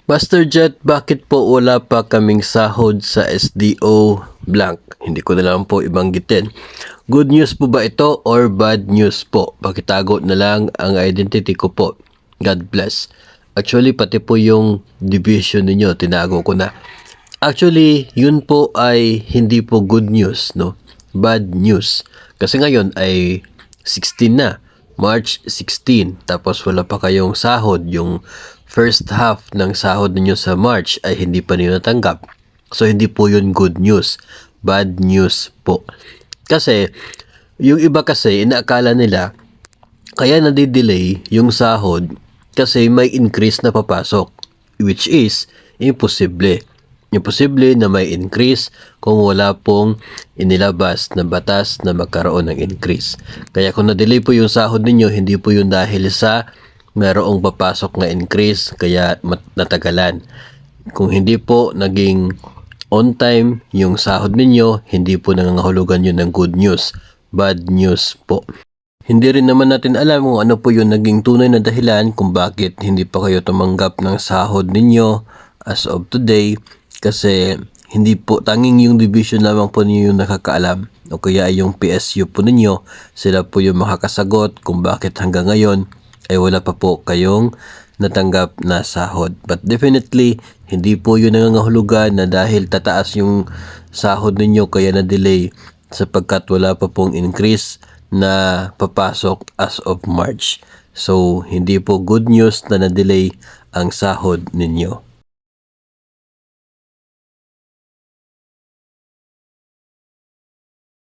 Master Jet, bakit po wala pa kaming sahod sa SDO blank? Hindi ko na lang po ibanggitin. Good news po ba ito or bad news po? Pakitago na lang ang identity ko po. God bless. Actually, pati po yung division ninyo, tinago ko na. Actually, yun po ay hindi po good news, no? Bad news. Kasi ngayon ay 16 na. March 16. Tapos wala pa kayong sahod. Yung first half ng sahod ninyo sa March ay hindi pa niyo natanggap. So, hindi po yun good news. Bad news po. Kasi, yung iba kasi, inaakala nila, kaya nadidelay yung sahod kasi may increase na papasok. Which is, imposible. Imposible na may increase kung wala pong inilabas na batas na magkaroon ng increase. Kaya kung na-delay po yung sahod ninyo, hindi po yun dahil sa mayroong papasok na increase kaya natagalan. Kung hindi po naging on time yung sahod ninyo, hindi po nangangahulugan yun ng good news. Bad news po. Hindi rin naman natin alam kung ano po yung naging tunay na dahilan kung bakit hindi pa kayo tumanggap ng sahod ninyo as of today. Kasi hindi po tanging yung division lamang po ninyo yung nakakaalam o kaya yung PSU po ninyo, sila po yung makakasagot kung bakit hanggang ngayon ay wala pa po kayong natanggap na sahod. But definitely, hindi po yun nangangahulugan na dahil tataas yung sahod ninyo kaya na-delay sapagkat wala pa pong increase na papasok as of March. So, hindi po good news na na-delay ang sahod ninyo.